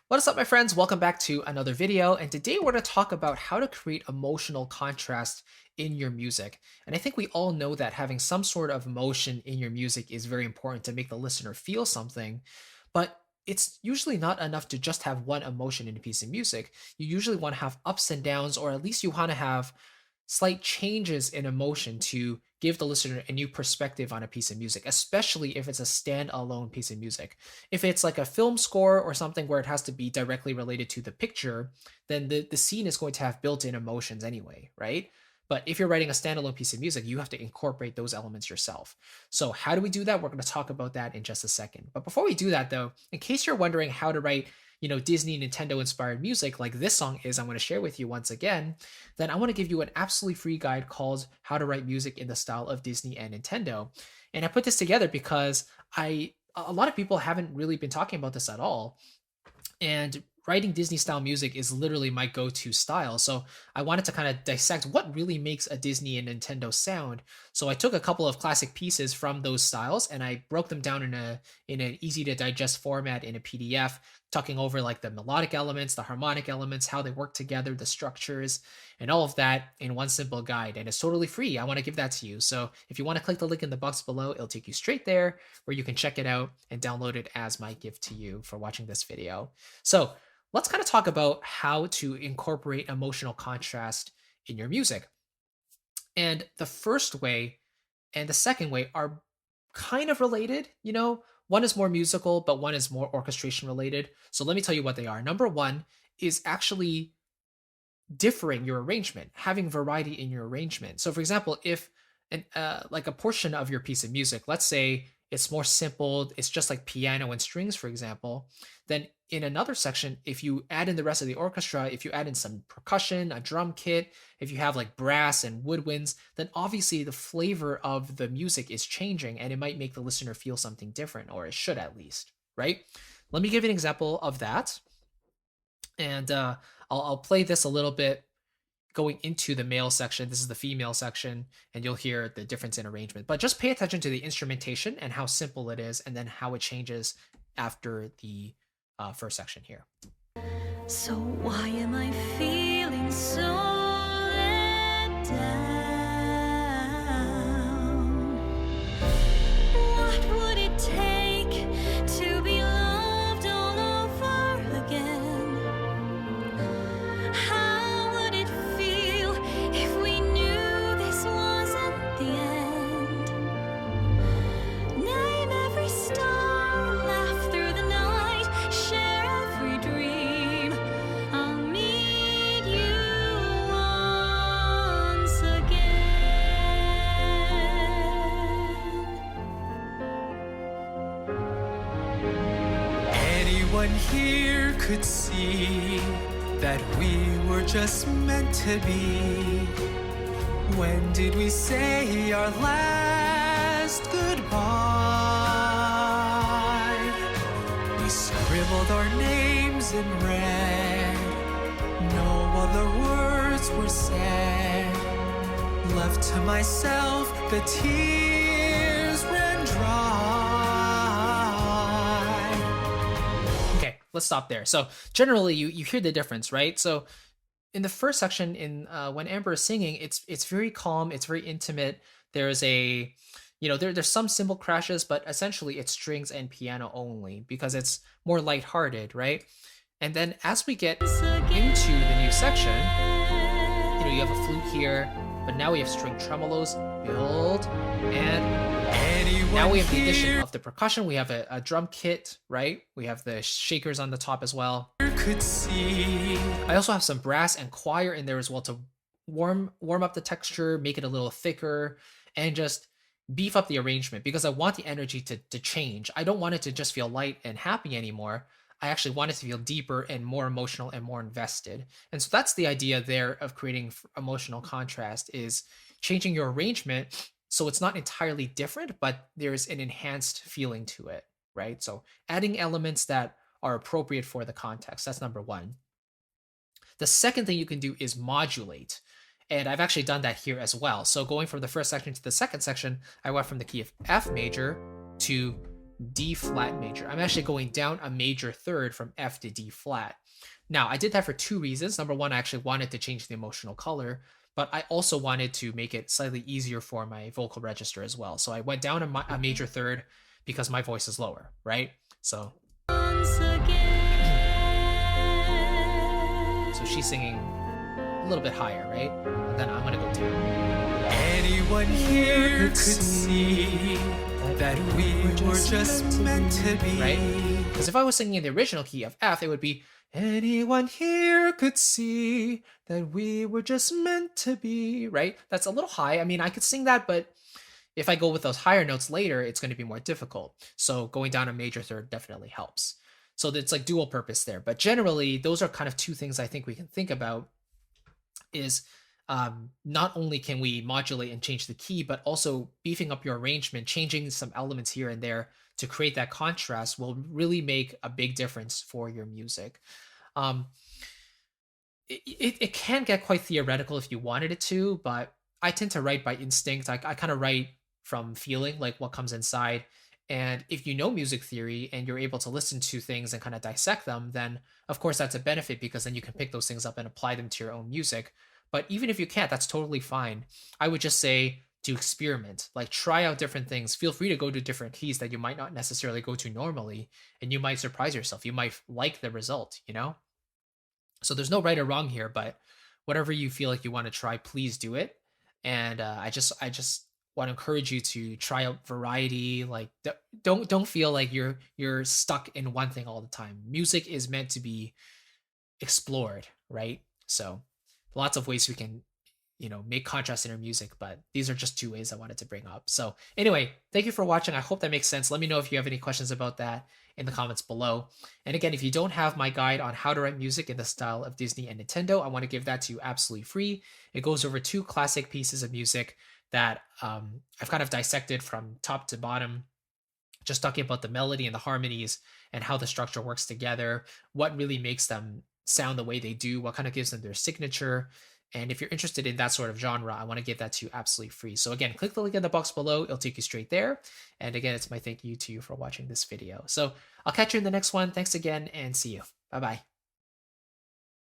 What is up, my friends? Welcome back to another video. And today we're going to talk about how to create emotional contrast in your music. And I think we all know that having some sort of emotion in your music is very important to make the listener feel something. But it's usually not enough to just have one emotion in a piece of music. You usually want to have ups and downs, or at least you want to have slight changes in emotion to give the listener a new perspective on a piece of music, especially if it's a standalone piece of music. If it's like a film score or something where it has to be directly related to the picture, then the scene is going to have built-in emotions anyway, right? But if you're writing a standalone piece of music, you have to incorporate those elements yourself. So how do we do that? We're going to talk about that in just a second. But before we do that though, in case you're wondering how to write Disney, Nintendo inspired music like this song is, I'm going to share with you once again, then I want to give you an absolutely free guide called How to Write Music in the Style of Disney and Nintendo. And I put this together because a lot of people haven't really been talking about this at all. And writing Disney style music is literally my go-to style. So I wanted to kind of dissect what really makes a Disney and Nintendo sound. So I took a couple of classic pieces from those styles and I broke them down in an easy to digest format in a PDF, talking over like the melodic elements, the harmonic elements, how they work together, the structures, and all of that in one simple guide. And it's totally free. I want to give that to you. So if you want to click the link in the box below, it'll take you straight there where you can check it out and download it as my gift to you for watching this video. So let's kind of talk about how to incorporate emotional contrast in your music. And the first way and the second way are kind of related. One is more musical, but one is more orchestration related. So let me tell you what they are. Number one is actually differing your arrangement, having variety in your arrangement. So for example, if like a portion of your piece of music, let's say it's more simple, it's just like piano and strings, for example, then in another section, if you add in the rest of the orchestra, if you add in some percussion, a drum kit, if you have like brass and woodwinds, then obviously the flavor of the music is changing and it might make the listener feel something different, or it should at least, right? Let me give you an example of that. And I'll play this a little bit going into the male section. This is the female section, and you'll hear the difference in arrangement. But just pay attention to the instrumentation and how simple it is, and then how it changes after the first section here. So why am I feeling so let down? What would it take to be loved all over again? How would it feel if we knew this wasn't the end? Name every star, laugh through the night, share every dream. I'll meet you once again. Anyone here could see that we were just meant to be. When did we say our last goodbye? We scribbled our names in red. No other words were said. Left to myself, the tears ran dry. Okay, let's stop there. So generally you hear the difference, right? So in the first section, in when Amber is singing, it's very calm, it's very intimate. There's there's some cymbal crashes, but essentially it's strings and piano only because it's more lighthearted, right? And then as we get into the new section, you have a flute here, but now we have string tremolos, build, and now we have the addition of the percussion. We have a drum kit, right? We have the shakers on the top as well. Could see. I also have some brass and choir in there as well to warm up the texture, make it a little thicker, and just beef up the arrangement because I want the energy to change. I don't want it to just feel light and happy anymore. I actually want it to feel deeper and more emotional and more invested. And so that's the idea there of creating emotional contrast, is changing your arrangement so it's not entirely different, but there's an enhanced feeling to it, right? So adding elements that are appropriate for the context. That's number one. The second thing you can do is modulate. And I've actually done that here as well. So going from the first section to the second section, I went from the key of F major to D flat major. I'm actually going down a major third from F to D flat. Now, I did that for two reasons. Number one, I actually wanted to change the emotional color, but I also wanted to make it slightly easier for my vocal register as well. So I went down a major third because my voice is lower, right? So, Once again. so she's singing a little bit higher, right? And then I'm gonna go down. Anyone here could see that we were just meant to be. Right? Because if I was singing in the original key of F, it would be, anyone here could see that we were just meant to be, right? That's a little high. I mean, I could sing that, but if I go with those higher notes later, it's going to be more difficult. So going down a major third definitely helps. So it's like dual purpose there. But generally, those are kind of two things I think we can think about is not only can we modulate and change the key, but also beefing up your arrangement, changing some elements here and there to create that contrast will really make a big difference for your music. It can get quite theoretical if you wanted it to, but I tend to write by instinct. I kind of write from feeling, like what comes inside. And if you know music theory and you're able to listen to things and kind of dissect them, then of course that's a benefit because then you can pick those things up and apply them to your own music. But even if you can't, that's totally fine. I would just say to experiment, like try out different things. Feel free to go to different keys that you might not necessarily go to normally, and you might surprise yourself. You might like the result, you know? So there's no right or wrong here, but whatever you feel like you want to try, please do it. And I just want to encourage you to try out variety. Like don't feel like you're stuck in one thing all the time. Music is meant to be explored, right? So lots of ways we can, make contrast in our music, but these are just two ways I wanted to bring up. So anyway, thank you for watching. I hope that makes sense. Let me know if you have any questions about that in the comments below. And again, if you don't have my guide on how to write music in the style of Disney and Nintendo, I want to give that to you absolutely free. It goes over two classic pieces of music that I've kind of dissected from top to bottom, just talking about the melody and the harmonies and how the structure works together, what really makes them sound the way they do, what kind of gives them their signature. And if you're interested in that sort of genre, I want to give that to you absolutely free. So again, click the link in the box below. It'll take you straight there. And again, it's my thank you to you for watching this video. So I'll catch you in the next one. Thanks again and see you. Bye-bye.